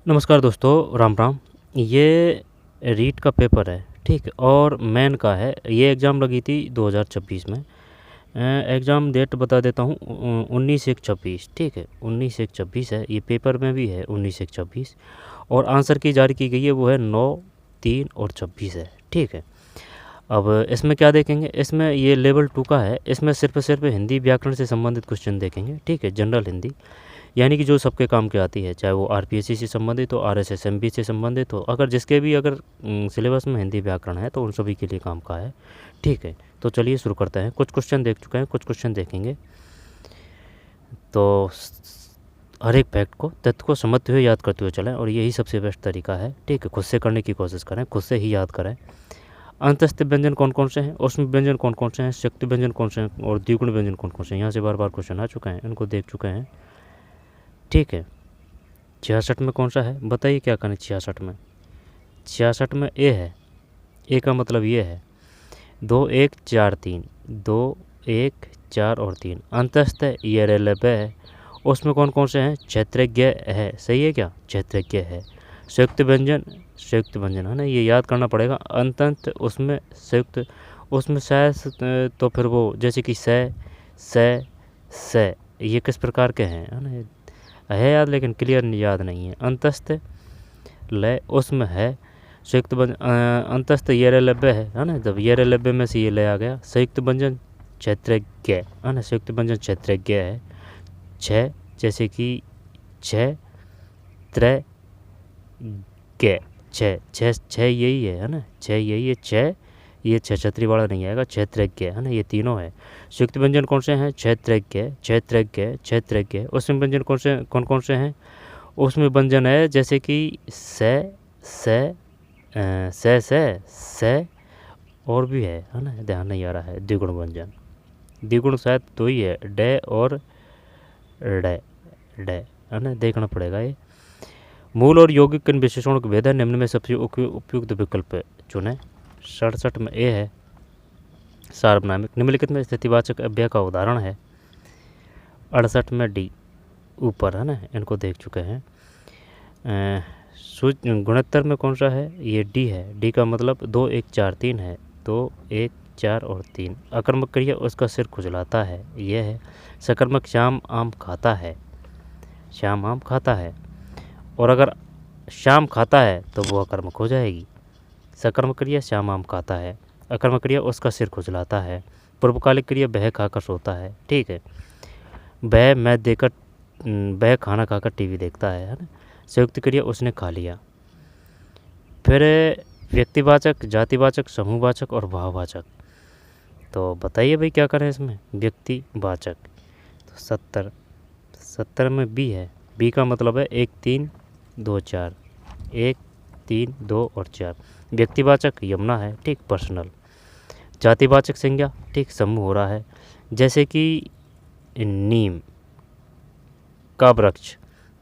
नमस्कार दोस्तों, राम राम। ये रीट का पेपर है, ठीक है, और मेन का है। ये एग्ज़ाम लगी थी 2026 में। एग्ज़ाम डेट बता देता हूँ, 19/1/26, ठीक है, 19/1/26 है। ये पेपर में भी है 19/1/26, और आंसर की जारी की गई है वो है 9/3/26 है, ठीक है। अब इसमें क्या देखेंगे, इसमें ये लेवल 2 का है। इसमें सिर्फ हिंदी व्याकरण से संबंधित क्वेश्चन देखेंगे, ठीक है, जनरल हिंदी, यानी कि जो सबके काम की आती है, चाहे वो आरपीएससी से संबंधित हो, आरएसएसएमबी से संबंधित हो, अगर जिसके भी अगर सिलेबस में हिंदी व्याकरण है तो उन सभी के लिए काम का है, ठीक है। तो चलिए शुरू करते हैं। कुछ क्वेश्चन देख चुके हैं, कुछ क्वेश्चन देखेंगे। तो हर एक फैक्ट को, तथ्य को समझते हुए याद करते हुए चलें, और यही सबसे बेस्ट तरीका है, ठीक है। खुद से करने की कोशिश करें, खुद से ही याद करें। अंतस्थ व्यंजन कौन कौन से हैं, उसमें व्यंजन कौन कौन से हैं, शक्ति व्यंजन कौन से हैं, और द्विगुण व्यंजन कौन कौन से हैं, यहाँ से बार बार क्वेश्चन आ चुके हैं, इनको देख चुके हैं, ठीक है। 66 में कौन सा है, बताइए क्या करें। 66 में, 66 में ए है। ए का मतलब ये है 2 1 4 3, 2 1 4 और 3। अंतस्थ है, ये रेलवे है। उसमें कौन कौन से हैं, क्षेत्रज्ञ है, सही है क्या, क्षेत्रज्ञ है। संयुक्त व्यंजन, संयुक्त व्यंजन है ना, ये याद करना पड़ेगा। अंतंत, उसमें संयुक्त, उसमें से, तो फिर वो जैसे कि से ये किस प्रकार के हैं, है ना, है याद, लेकिन क्लियर याद नहीं है। अंतस्थ लय, उसमें है संयुक्त व्यंजन। अंतस्थ येरलव्य है ना, जब येरलव्य में से ये लय आ गया। संयुक्त व्यंजन क्षेत्रज्ञ है ना, संयुक्त व्यंजन क्षेत्रज्ञ है। छः, जैसे कि छः त्रय गे, छः यही है ना, छः यही है। छः, ये छः छतरी वाला नहीं आएगा, क्षेत्रज्ञ है ना, ये तीनों है। संयुक्त व्यंजन कौन से हैं, क्षेत्रज्ञ, क्षेत्रज्ञ, क्षेत्रज्ञ। उसमें व्यंजन कौन कौन से हैं, उसमें व्यंजन है जैसे कि से और भी है ना, ध्यान नहीं आ रहा है। द्विगुण व्यंजन, द्विगुण शायद दो ही है, डे और डे, है ना, देखना पड़ेगा ये। मूल और यौगिक किन विशेषणों का भेद है, निम्न में सबसे उपयुक्त विकल्प चुने। 67 में ए है सार्वनामिक। निम्नलिखित में स्थितिवाचक अव्यय का उदाहरण है। 68 में डी ऊपर है ना, इनको देख चुके हैं। गुणोत्तर में कौन सा है, ये डी है। डी का मतलब 2 1 4 3 है, 2 1 4 और 3। अकर्मक क्रिया, उसका सिर खुजलाता है, ये है। सकर्मक, श्याम आम खाता है, श्याम आम खाता है। और अगर श्याम खाता है तो वो अकर्मक हो जाएगी। सकर्मक क्रिया श्याम आम खाता है, अकर्मक क्रिया उसका सिर खुजलाता है। पूर्वकालिक क्रिया वह खाकर सोता है, ठीक है। वह खाना खाकर टीवी देखता है ना। संयुक्त क्रिया उसने खा लिया। फिर व्यक्तिवाचक, जातिवाचक, समूहवाचक और भाववाचक। तो बताइए भाई क्या करें इसमें। व्यक्तिवाचक तो 70 में बी है। बी का मतलब है 1 3 2 4, 1 3 2 और 4। व्यक्तिवाचक यमुना है, ठीक, पर्सनल। जातिवाचक संज्ञा, ठीक, समूह हो रहा है, जैसे कि नीम का वृक्ष,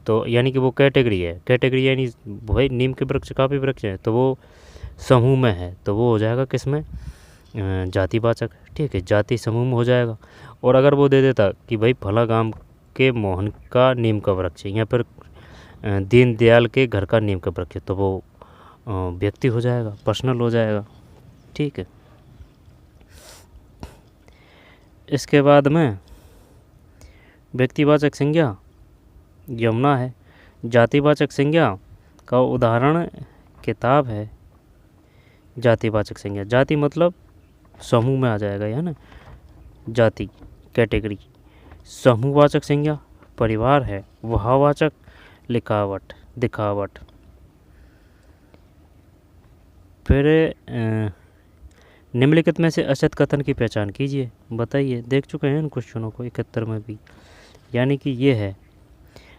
तो यानी कि वो कैटेगरी है। कैटेगरी यानी भाई नीम के वृक्ष काफ़ी वृक्ष हैं, तो वो समूह में है, तो वो हो जाएगा किस में, जातिवाचक, ठीक है, जाति समूह में हो जाएगा। और अगर वो दे देता कि भाई फला गांव के मोहन का नीम का वृक्ष है, या फिर दीनदयाल के घर का नीम का वृक्ष है, तो वो व्यक्ति हो जाएगा, पर्सनल हो जाएगा, ठीक है। इसके बाद में व्यक्तिवाचक संज्ञा यमुना है। जातिवाचक संज्ञा का उदाहरण किताब है। जातिवाचक संज्ञा, जाति मतलब समूह में आ जाएगा, है ना, जाति कैटेगरी। समूहवाचक संज्ञा परिवार है। भाववाचक लिखावट, दिखावट। फिर निम्नलिखित में से असत कथन की पहचान कीजिए, बताइए। देख चुके हैं इन क्वेश्चनों को 71 में भी, यानी कि ये है।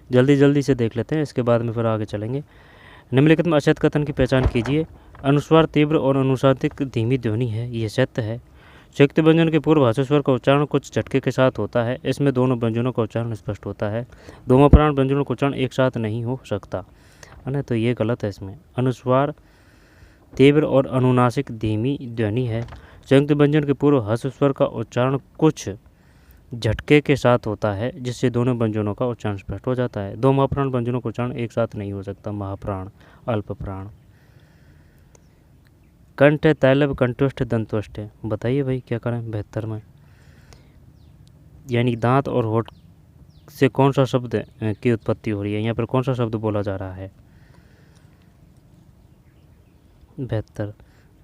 जल्दी से देख लेते हैं, इसके बाद में फिर आगे चलेंगे। निम्नलिखित में असत कथन की पहचान कीजिए। अनुस्वार तीव्र और अनुसातिक धीमी ध्वनि है, ये सत्य है। संयुक्त व्यंजन के पूर्व भाषा स्वर का उच्चारण कुछ झटके के साथ होता है, इसमें दोनों व्यंजनों का उच्चारण स्पष्ट होता है। दोनों प्राण व्यंजनों का उच्चारण एक साथ नहीं हो सकता, है ना, तो ये गलत है। इसमें अनुस्वार तीव्र और अनुनासिक धीमी ध्वनि है। संयुक्त व्यंजन के पूर्व हर्ष स्वर का उच्चारण कुछ झटके के साथ होता है, जिससे दोनों व्यंजनों का उच्चारण स्पष्ट हो जाता है। दो महाप्राण व्यंजनों का उच्चारण एक साथ नहीं हो सकता। महाप्राण, अल्प प्राण। कंठ है, तैलव, कंठोष्ठ, दंतोष्ठ है। बताइए भाई क्या करें 72 में। यानी दांत और होठ से कौन सा शब्द की उत्पत्ति हो रही है, यहाँ पर कौन सा शब्द बोला जा रहा है।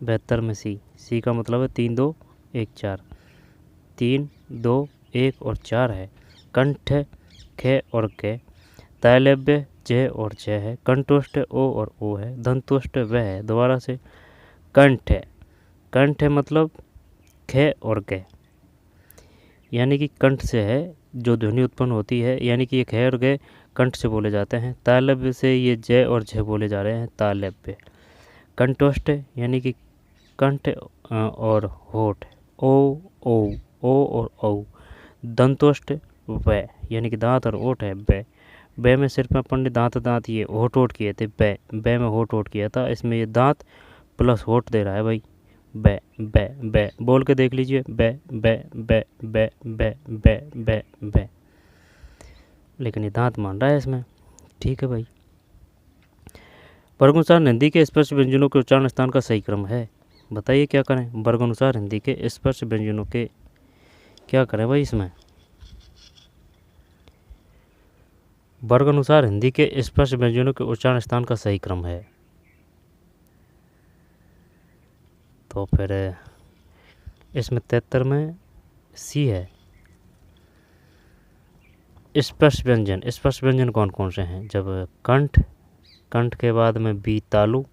72 में सी का मतलब है 3 2 1 4। 3 2 1 और 4 है। कंठ ख और क, तैलव्य ज और ज है, कंठोष्ठ ओ और ओ है, दंतोष्ठ व है। दोबारा से कंठ है, कंठ है मतलब ख और क, यानी कि कंठ से है जो ध्वनि उत्पन्न होती है, यानी कि ये ख और ग कंठ से बोले जाते हैं। तालव्य से ये ज और झ बोले जा रहे हैं, तालव्य। कंठोष्ठ यानी कि कंठ और होठ, ओ और औ। दंतोष्ठ व, यानी कि दांत और ओठ है, ब में सिर्फ अपन ने दांत ये होठ किए थे, ब में होठ किया था, इसमें ये दांत प्लस होठ दे रहा है भाई। ब बोल के देख लीजिए, ब, लेकिन ये दांत मान रहा है इसमें। ठीक है भाई। वर्गानुसार हिंदी के स्पर्श व्यंजनों के उच्चारण स्थान का सही क्रम है। बताइए क्या करें। वर्गानुसार हिंदी के स्पर्श व्यंजनों के क्या करें भाई इसमें। वर्गानुसार हिंदी के स्पर्श व्यंजनों के उच्चारण स्थान का सही क्रम है। तो फिर इसमें 73 में सी है। स्पर्श व्यंजन कौन कौन से हैं। जब कंठ के बाद में बी तालु,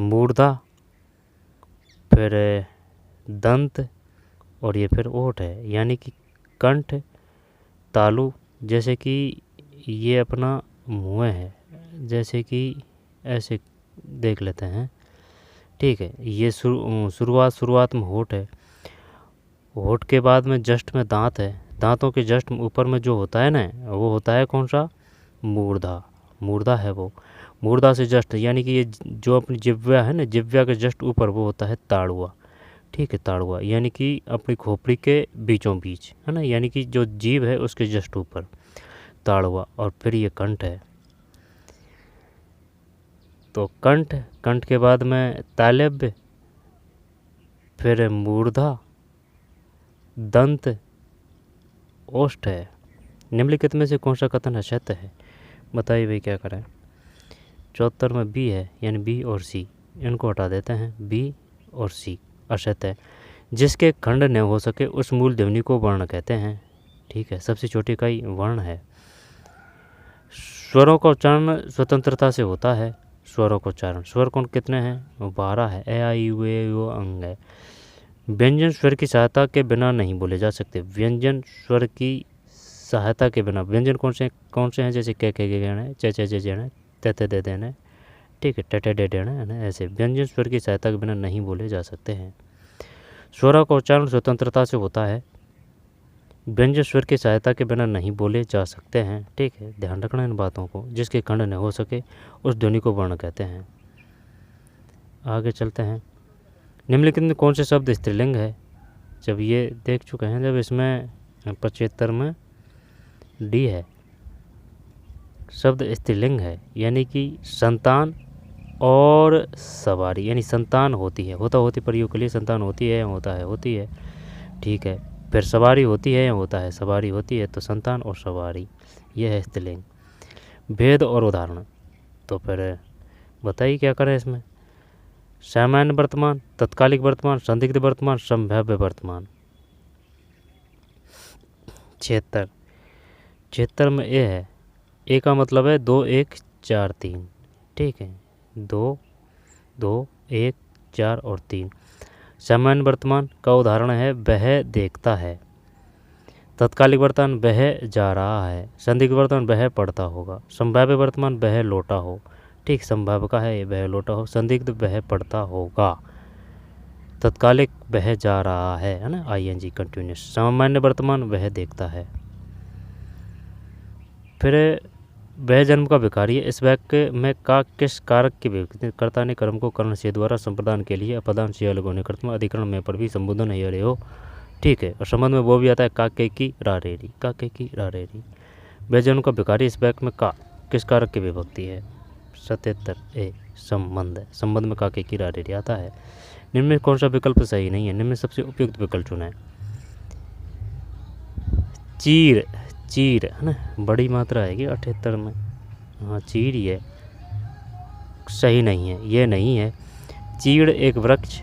मूर्धा, फिर दंत और ये फिर ओठ है। यानी कि कंठ तालु, जैसे कि ये अपना मुँह है, जैसे कि ऐसे देख लेते हैं। ठीक है। ये शुरुआत में होठ है, होठ के बाद में जस्ट में दांत है, दांतों के जस्ट ऊपर में जो होता है ना, वो होता है कौन सा, मूर्धा है वो। मूर्धा से जस्ट, यानी कि ये जो अपनी जिह्वा है ना, जिह्वा के जस्ट ऊपर वो होता है ताड़ुआ। ठीक है, ताड़ुआ यानी कि अपनी खोपड़ी के बीचों बीच है ना, यानी कि जो जीभ है उसके जस्ट ऊपर ताड़ुआ। और फिर ये कंठ है। तो कंठ के बाद में तालव्य, फिर मूर्धा, दंत, ओष्ठ है। निम्नलिखित में से कौन सा कथन अशक्त है। बताइए भाई क्या करें। 74 में बी है, यानी बी और सी, इनको हटा देते हैं। बी और सी अशक्त है। जिसके खंड न हो सके उस मूल ध्वनि को वर्ण कहते हैं। ठीक है, सबसे छोटी इकाई वर्ण है। स्वरों का उच्चारण स्वतंत्रता से होता है। स्वरों का उच्चारण, स्वर कौन कितने हैं, 12 है। ए आई यू ए ओ अंग है। व्यंजन स्वर की सहायता के बिना नहीं बोले जा सकते। व्यंजन स्वर की सहायता के बिना, व्यंजन कौन से हैं, जैसे के गहने, चे जेने, ते दे देने, ठीक है, टे डे देने है ना, ऐसे व्यंजन स्वर की सहायता के बिना नहीं बोले जा सकते हैं। स्वरों का उच्चारण स्वतंत्रता से होता है। व्यंजन स्वर की सहायता के बिना नहीं बोले जा सकते हैं। ठीक है, ध्यान रखना इन बातों को। जिसके खंड न हो सके उस ध्वनि को वर्ण कहते हैं। आगे चलते हैं। निम्नलिखित में कौन से शब्द स्त्रीलिंग है। जब ये देख चुके हैं, जब इसमें 75 में डी है, शब्द स्त्रीलिंग है, यानी कि संतान और सवारी, यानी संतान होती है, होती प्रयोग के लिए संतान होती है या होती है। ठीक है, फिर सवारी होती है या सवारी होती है, तो संतान और सवारी, यह है स्त्रीलिंग। भेद और उदाहरण, तो फिर बताइए क्या करें इसमें। सामान्य वर्तमान, तत्कालिक वर्तमान, संदिग्ध वर्तमान, संभाव्य वर्तमान। 76 में ए है। ए का मतलब है 2 1 4 3। ठीक है, 2 2 1 4 और 3। सामान्य वर्तमान का उदाहरण है वह देखता है। तत्कालिक वर्तमान वह जा रहा है। संदिग्ध वर्तमान वह पढ़ता होगा। संभाव्य वर्तमान वह लौटा हो। ठीक, संभाव्य का है वह लौटा हो। संदिग्ध वह पढ़ता होगा। तत्कालिक वह जा रहा है ना, ING कंटिन्यूस। सामान्य वर्तमान वह देखता है। फिर वह जन्म का भिखारी है। इस वाक्य में का किस कारक की व्यक्ति कर्ता ने कर्म को कर्ण से द्वारा संप्रदान के लिए अपदान से अलग होने कर्तव्य अधिकरण में पर भी संबोधन है रहे हो। ठीक है। और संबंध में वो भी आता है काके की रारेरी, काके की रारेरी। व्यंजनों का विकारी इस वाक्य में का किस कारक की विभक्ति है? 77 ए संबंध है। संबंध में काके की रारेरी आता है। निम्न में कौन सा विकल्प सही नहीं है? निम्न में सबसे उपयुक्त विकल्प चुना है। चीर, चीर है ना, बड़ी मात्रा आएगी 78 में। हाँ चीर ही है, सही नहीं है, ये नहीं है। चीड़ एक वृक्ष,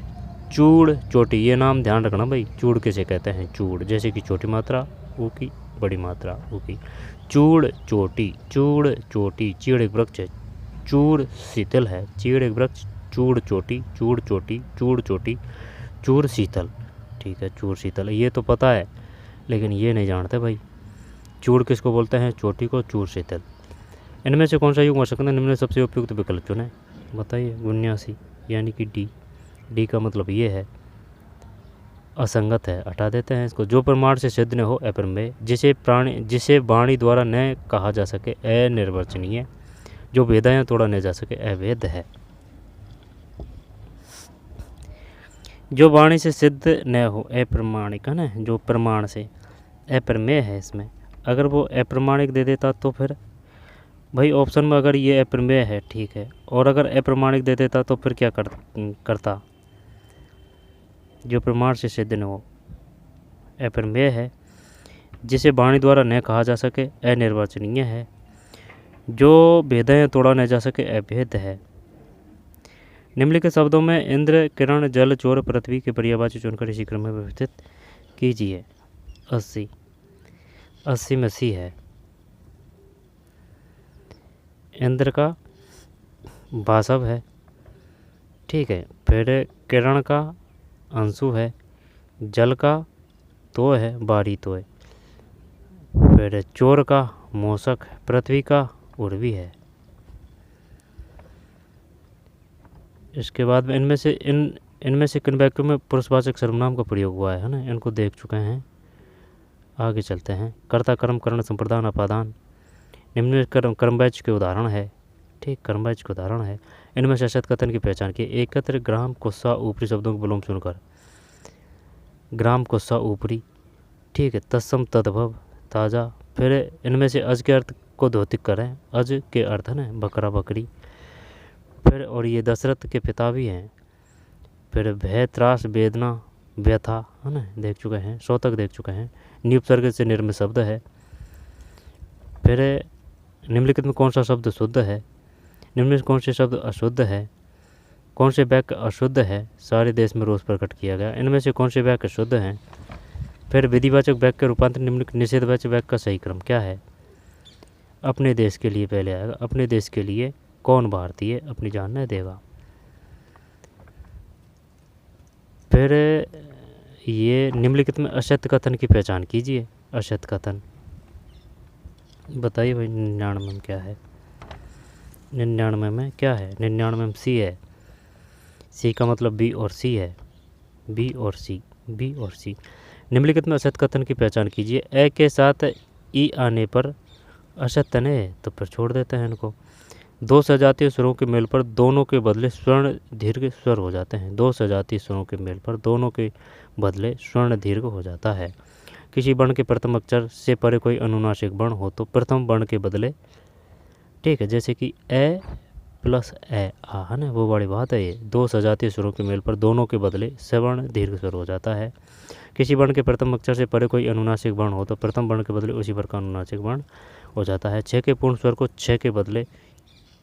चूड़ चोटी, ये नाम ध्यान रखना भाई। चूड़ किसे कहते हैं? चूड़, जैसे कि छोटी मात्रा ऊ की, बड़ी मात्रा ऊ की। चूड़ चोटी, चूड़ चोटी। चीड़ एक वृक्ष है, चूड़ शीतल है। चीड़ एक वृक्ष, चूड़ चोटी, चूड़ चोटी, चूड़ चोटी, चूड़ शीतल। ठीक है, चूड़ शीतल ये तो पता है, लेकिन ये नहीं जानते भाई चूड़ किसको बोलते हैं, चोटी को, चूड़ शीतल। इनमें से कौन सा युग्म हो सकता है? निम्न में सबसे उपयुक्त विकल्प चुने, बताइए। 79 यानी कि डी। डी का मतलब ये है असंगत है, हटा देते हैं इसको। जो प्रमाण से सिद्ध न हो अप्रमेय, जिसे वाणी द्वारा न कहा जा सके अनिर्वचनीय, जो वेदाएं तोड़ा न जा सके अवैध है। जो वाणी से सिद्ध न हो अप्रमाणिक है ना, जो प्रमाण से, अप्रमेय है इसमें। अगर वो अप्रमाणिक दे देता तो फिर भाई ऑप्शन में अगर ये अप्रमेय है ठीक है, और अगर अप्रमाणिक दे देता तो फिर क्या करता? जो प्रमाण से सिद्ध न हो अप्रमेय है, जिसे वाणी द्वारा न कहा जा सके अनिर्वचनीय है, जो भेदें तोड़ा न जा सके अभेद है। निम्नलिखित शब्दों में इंद्र, किरण, जल, चोर, पृथ्वी के पर्यायवाची चुनकर इसी क्रम में व्यवस्थित कीजिए। 80 में सी है। इंद्र का वासव है, ठीक है। फिर किरण का अंशु है, जल का तो है, बारी तो है। फिर चोर का मोसक, पृथ्वी का उर्वी है। इसके बाद में इनमें से किन वाक्यों में पुरुषवाचक सर्वनाम का प्रयोग हुआ है ना, इनको देख चुके हैं। आगे चलते हैं। कर्ता, कर्म, करण, संप्रदान, अपादान। निम्न में कर्मवाच्य के उदाहरण है, ठीक, कर्मवाच्य के उदाहरण है। इनमें से सत कथन की पहचान की। एकत्र, ग्राम, कुस्सा, ऊपरी शब्दों के विलोम चुनकर। ग्राम, कुस्सा, ऊपरी, ठीक है। तत्सम, तद्भव, ताज़ा। फिर इनमें से अज के अर्थ को द्योतिक करें। अज के अर्थ है ना बकरा, बकरी। फिर और ये दशरथ के पिता भी हैं। फिर भय, त्रास, वेदना, व्यथा है ना, देख चुके हैं। शोतक देख चुके हैं। नियुपसर्ग से निर्मित शब्द है। फिर निम्नलिखित में कौन सा शब्द शुद्ध है? निम्न में कौन से शब्द अशुद्ध है? कौन से वाक्य अशुद्ध है? सारे देश में रोष प्रकट किया गया। इनमें से कौन से वाक्य शुद्ध हैं? फिर विधिवाचक वाक्य रूपांतर निम्नलिखित निषेधवाचक वाक्य का सही क्रम क्या है? अपने देश के लिए पहले आएगा। अपने देश के लिए कौन भारतीय अपनी जान न देगा। फिर ये निम्नलिखित में असत्य कथन की पहचान कीजिए। असत्य कथन बताइए भाई। 99 में क्या है? 99 में क्या है? 99 में सी है। सी का मतलब बी और सी है। बी और सी, बी और सी। निम्नलिखित में असत्य कथन की पहचान कीजिए। ए के साथ ई आने पर असत्य ने, तो फिर छोड़ देते हैं इनको। दो सजातीय स्वरों के मेल पर दोनों के बदले स्वर्ण दीर्घ स्वर हो जाते हैं। दो सजातीय स्वरों के मेल पर दोनों के बदले स्वर्ण दीर्घ हो जाता है। किसी वर्ण के प्रथम अक्षर से परे कोई अनुनासिक वर्ण हो तो प्रथम वर्ण के बदले, ठीक है, जैसे कि ए प्लस ए आ है ना, वो बड़ी बात है ये। दो सजातीय स्वरों के मेल पर दोनों के बदले सवर्ण दीर्घ स्वर हो जाता है। किसी वर्ण के प्रथम अक्षर से परे कोई अनुनासिक वर्ण हो तो प्रथम वर्ण के बदले उसी वर्ग का अनुनासिक वर्ण हो जाता है। छः के पूर्ण स्वर को छः के बदले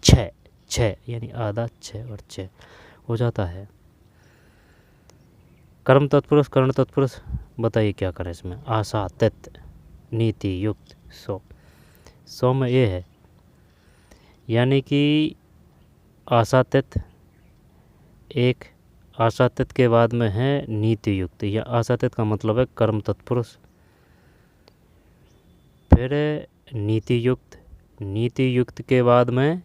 छः, छः यानी आधा, छः और छः हो जाता है। कर्म तत्पुरुष, कर्ण तत्पुरुष, बताइए क्या करें इसमें। आशा, तत्, नीति युक्त, सौ में ये है, यानी कि आशा तत् एक, आशा तत् के बाद में है नीति युक्त, या आशा तत् का मतलब है कर्म तत्पुरुष। फिर नीति युक्त, नीति युक्त के बाद में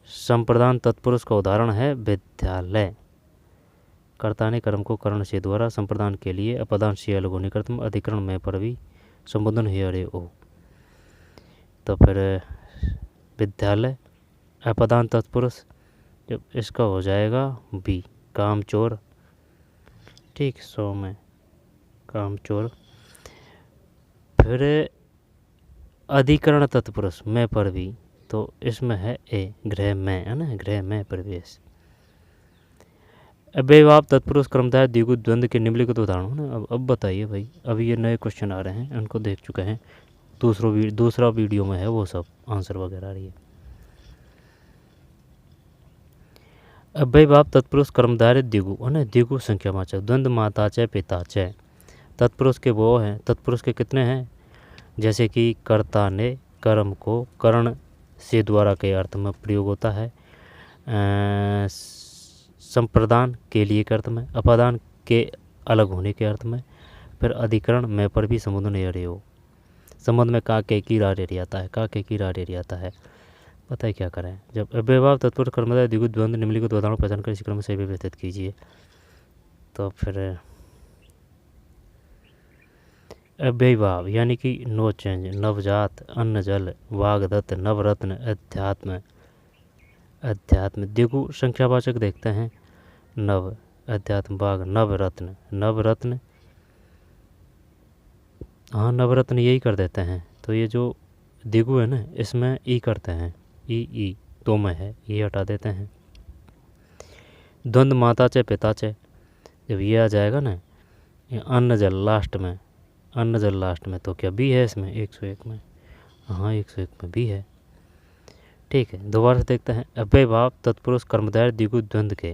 संप्रदान तत्पुरुष का उदाहरण है विद्यालय। कर्ता ने कर्म को कर्ण से द्वारा संप्रदान के लिए अपदान से अलग होने कर्तम अधिकरण में पर भी संबोधन है अरे ओ। तो फिर विद्यालय अपदान तत्पुरुष, जब इसका हो जाएगा बी, कामचोर। ठीक, 100 में कामचोर। फिर अधिकरण तत्पुरुष मैं पर भी, तो इसमें है ए, गृह में, है ना, गृह में प्रवेश। अव्ययभाव तत्पुरुष कर्मधारय द्विगु द्वंद्व के निम्नलिखित उदाहरण है ना। अब बताइए भाई, अभी ये नए क्वेश्चन आ रहे हैं, उनको देख चुके हैं, दूसरा वीडियो में है वो सब आंसर वगैरह आ रही है। अव्ययभाव तत्पुरुष कर्मधारय द्विगु, है ना, द्विगु संख्यावाचक, द्वंद्व माता च पिता च। तत्पुरुष के वो हैं, तत्पुरुष के कितने हैं, जैसे कि कर्ता ने कर्म को कर्ण से द्वारा के अर्थ में प्रयोग होता है, संप्रदान के लिए के अर्थ में, अपादान के अलग होने के अर्थ में, फिर अधिकरण में पर भी संबंध नहीं रहे हो, संबंध में का के की रारे आता है, का के की रारे आता है। पता है क्या करें, जब अव्ययभाव तत्पुरुष कर्मधारय द्विगु द्वंद्व निम्नलिखित उदाहरणों पहचान कर इसी क्रम से व्यवस्थित कीजिए। तो फिर अव्ययभाव यानी कि नो चेंज, नवजात, अन्न जल, वागदत्त, नवरत्न, अध्यात्म, अध्यात्म द्विगु संख्यावाचक देखते हैं, नव, अध्यात्म, बाघ, नवरत्न, नवरत्न, हाँ नवरत्न यही कर देते हैं। तो ये जो द्विगु है ना, इसमें ई करते हैं, ई दो में है, ये हटा देते हैं। द्वंद्व माता च पिता च, जब ये आ जाएगा ना, ये अन्न जल लास्ट में, अन्न जल लास्ट में, तो क्या बी है इसमें 101 में, हाँ 101 में बी है। ठीक है, दोबारा से देखते हैं। अव्ययभाव तत्पुरुष कर्मधारय द्विगु द्वंद्व के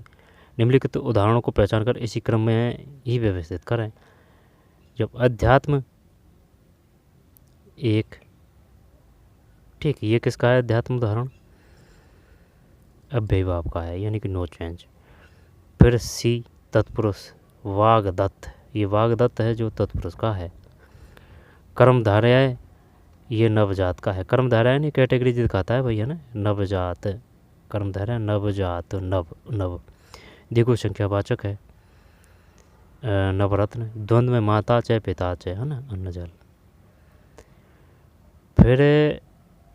निम्नलिखित उदाहरणों को पहचान कर इसी क्रम में ही व्यवस्थित करें। जब अध्यात्म एक, ठीक, ये किसका है अध्यात्म उदाहरण, अव्ययभाव का है, यानी कि नो चेंज। फिर सी तत्पुरुष वागदत्त, ये वागदत्त है जो तत्पुरुष का है। कर्मधारय ये नवजात का है, कर्मधारय नहीं कैटेगरी दिखाता है भैया ना, नवजात, कर्मधारय नवजात, नव, नव द्विगु संख्यावाचक है। नवरत्न, द्वंद्व में माता च पिता च, है ना, अन्न जल। फिर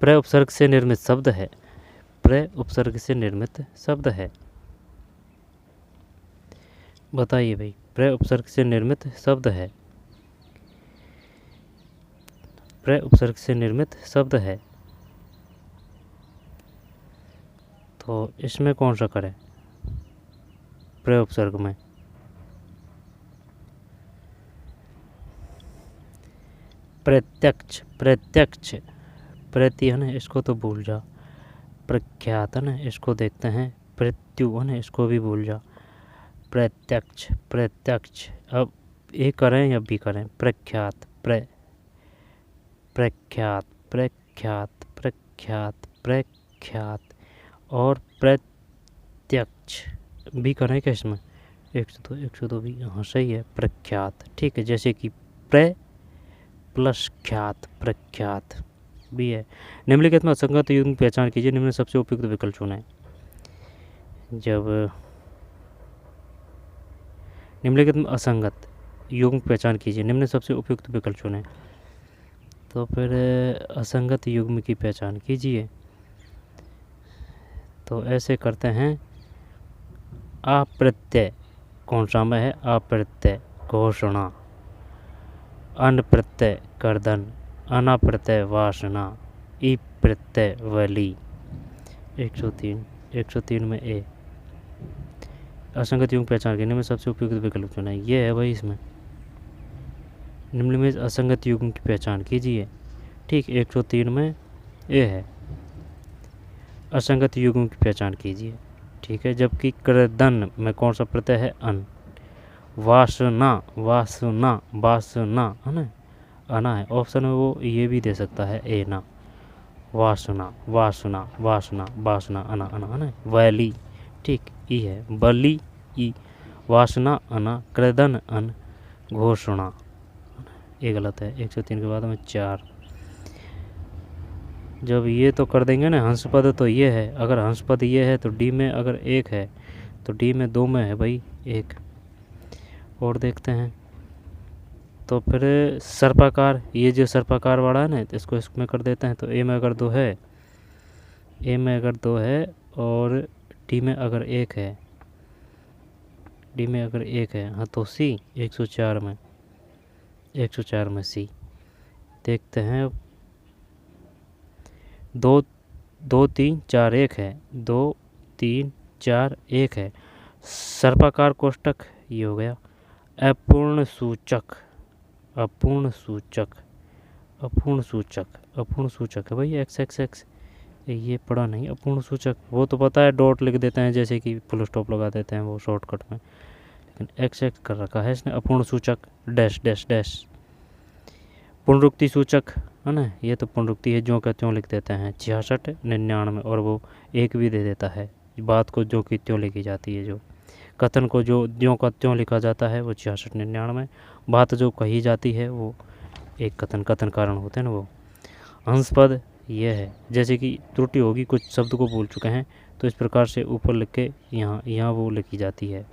प्र उपसर्ग से निर्मित शब्द है, प्र उपसर्ग से निर्मित शब्द है, बताइए भाई, प्र उपसर्ग से निर्मित शब्द है, प्र उपसर्ग से निर्मित शब्द है, तो इसमें कौन सा करें, प्र उपसर्ग में प्रत्यक्ष, प्रत्यक्ष, प्रति है ना, इसको तो भूल जा, प्रख्यात है ना, इसको देखते हैं, प्रत्यु है ना, इसको भी भूल जा, प्रत्यक्ष, प्रत्यक्ष, अब ए करें या बी करें, प्रख्यात, प्रख्यात, प्रख्यात, प्रख्यात, प्रख्यात, और प्रत्यक्ष भी करें क्या इसमें, 102 भी, हाँ सही है, प्रख्यात। ठीक है, जैसे कि प्र प्लस ख्यात, प्रख्यात भी है। निम्नलिखित में असंगत युग्म की पहचान कीजिए, निम्न सबसे उपयुक्त विकल्प चुनें। जब निम्नलिखित में असंगत युग्म की पहचान कीजिए, निम्न सबसे उपयुक्त विकल्प चुनें। तो फिर असंगत युग्म की पहचान कीजिए, तो ऐसे करते हैं, अप्रत्यय कौन सा में है, अप्रत्यय घोषणा, अन प्रत्यय कर्दन, अना प्रत्यय वासना, ई प्रत्यय वली। 103 में ए। असंगत युग्म पहचान के निम्न में सबसे उपयुक्त विकल्प चुना, ये है भाई, इसमें निम्न में असंगत युग्म की पहचान कीजिए। ठीक, 103 में ए है, असंगत युग्म की पहचान कीजिए। ठीक है, जबकि कर्दन में कौन सा प्रत्यय है, अन, वासना, वासना, वासना है ना, आना है, ऑप्शन में वो ये भी दे सकता है, ए ना, वासना, वासना, वासना, वासना, अना, अना, है ना, वैली। ठीक, ई है, बली, ई, वासना, अना, क्रदन, अन, घोषणा, ये गलत है। 103 के बाद में 4, जब ये तो कर देंगे ना, हंसपद तो ये है, अगर हंसपद ये है तो डी में अगर 1 है तो डी में 2 में है भाई 1। और देखते हैं, तो फिर सर्पाकार, ये जो सर्पाकार वाला है ना, तो इसको इसमें कर देते हैं, तो ए में अगर 2 है, ए में अगर 2 है और डी में अगर 1 है, डी में अगर 1 है, हाँ तो सी 104 में सी। देखते हैं अब 2 2 3 4 1 है, 2 3 4 1 है। सर्पाकार कोष्टक ये हो गया। अपूर्ण सूचक है भाई, एक्स एक्स एक्स, ये पढ़ा नहीं। अपूर्ण सूचक वो तो पता है, डॉट लिख देते हैं जैसे कि फुल स्टॉप लगा देते हैं वो शॉर्टकट में, लेकिन एक्स एक्स कर रखा है इसने। अपूर्ण सूचक डैश डैश डैश। पुनरुक्ति सूचक है ना, ये तो पुनरुक्ति है, ज्यों का त्यों लिख देते हैं। 66 99 और वो एक भी दे देता है, बात को ज्यों की त्यों लिखी जाती है। जो कथन को जो ज्यों का त्यों लिखा जाता है वो 66 99। बात जो कही जाती है वो एक कथन कारण होते हैं ना वो। अंशपद ये है, जैसे कि त्रुटि होगी, कुछ शब्द को भूल चुके हैं तो इस प्रकार से ऊपर लिख के यहाँ वो लिखी जाती है।